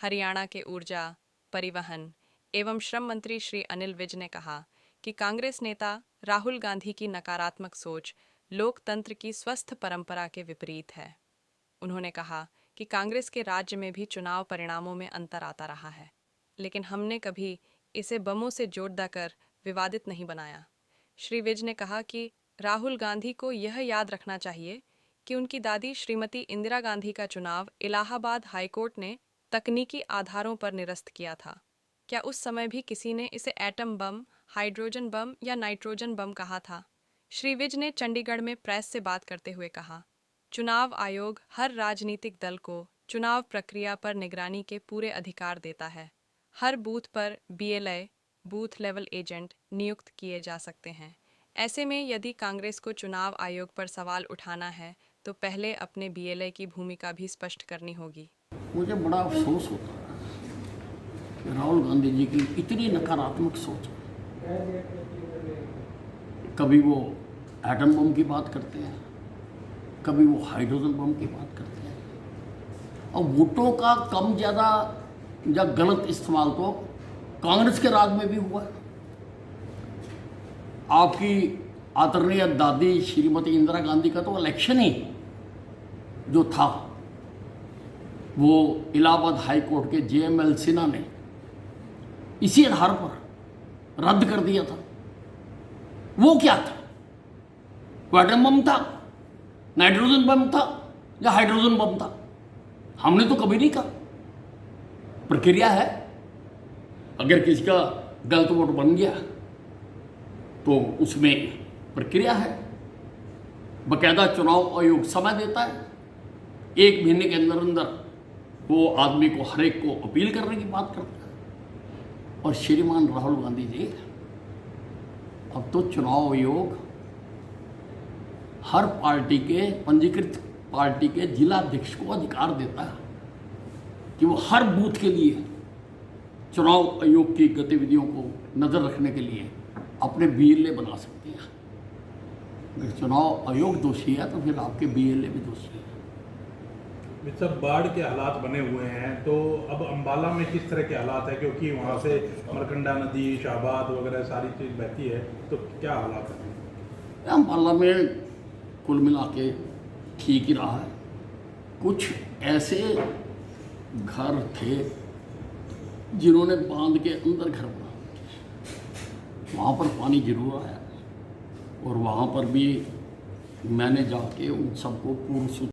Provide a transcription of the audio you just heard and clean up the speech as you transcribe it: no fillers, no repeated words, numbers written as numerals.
हरियाणा के ऊर्जा, परिवहन एवं श्रम मंत्री श्री अनिल विज ने कहा कि कांग्रेस नेता राहुल गांधी की नकारात्मक सोच लोकतंत्र की स्वस्थ परंपरा के विपरीत है। उन्होंने कहा कि कांग्रेस के राज्य में भी चुनाव परिणामों में अंतर आता रहा है, लेकिन हमने कभी इसे बमों से जोड़ देकर विवादित नहीं बनाया। श्री विज ने कहा कि राहुल गांधी को यह याद रखना चाहिए कि उनकी दादी श्रीमती इंदिरा गांधी का चुनाव इलाहाबाद हाईकोर्ट ने तकनीकी आधारों पर निरस्त किया था। क्या उस समय भी किसी ने इसे एटम बम, हाइड्रोजन बम या नाइट्रोजन बम कहा था? श्री विज ने चंडीगढ़ में प्रेस से बात करते हुए कहा, चुनाव आयोग हर राजनीतिक दल को चुनाव प्रक्रिया पर निगरानी के पूरे अधिकार देता है। हर बूथ पर BLA, बूथ लेवल एजेंट नियुक्त किए जा सकते हैं। ऐसे में यदि कांग्रेस को चुनाव आयोग पर सवाल उठाना है तो पहले अपने BLA की भूमिका भी स्पष्ट करनी होगी। मुझे बड़ा अफसोस होता है कि राहुल गांधी जी की इतनी नकारात्मक सोच है। कभी वो एटम बम की बात करते हैं, कभी वो हाइड्रोजन बम की बात करते हैं, और वोटों का कम ज़्यादा या गलत इस्तेमाल तो कांग्रेस के राज में भी हुआ है। आपकी आदरणीय दादी श्रीमती इंदिरा गांधी का तो इलेक्शन ही जो था वो इलाहाबाद हाई कोर्ट के JML सिन्हा ने इसी आधार पर रद्द कर दिया था। वो क्या था? वो एटम बम था, नाइट्रोजन बम था या हाइड्रोजन बम था? हमने तो कभी नहीं कहा। प्रक्रिया है, अगर किसी का गलत वोट बन गया तो उसमें प्रक्रिया है। बकायदा चुनाव आयोग समय देता है, 1 महीने के अंदर अंदर वो आदमी को हर एक को अपील करने की बात करता है। और श्रीमान राहुल गांधी जी, अब तो चुनाव आयोग हर पार्टी के पंजीकृत पार्टी के जिला अध्यक्ष को अधिकार देता है कि वो हर बूथ के लिए चुनाव आयोग की गतिविधियों को नज़र रखने के लिए अपने BLA बना सकते हैं। अगर चुनाव आयोग दोषी है तो फिर आपके BLA भी दोषी है। सब बाढ़ के हालात बने हुए हैं, तो अब अंबाला में किस तरह के हालात है? क्योंकि वहाँ से मरकंडा नदी, शाहबाद वगैरह सारी चीज़ बहती है, तो क्या हालात है? अंबाला में कुल मिला के ठीक ही रहा है। कुछ ऐसे घर थे जिन्होंने बांध के अंदर घर बना, वहाँ पर पानी जरूर आया और वहाँ पर भी मैंने जाके उन सबको पूर्ण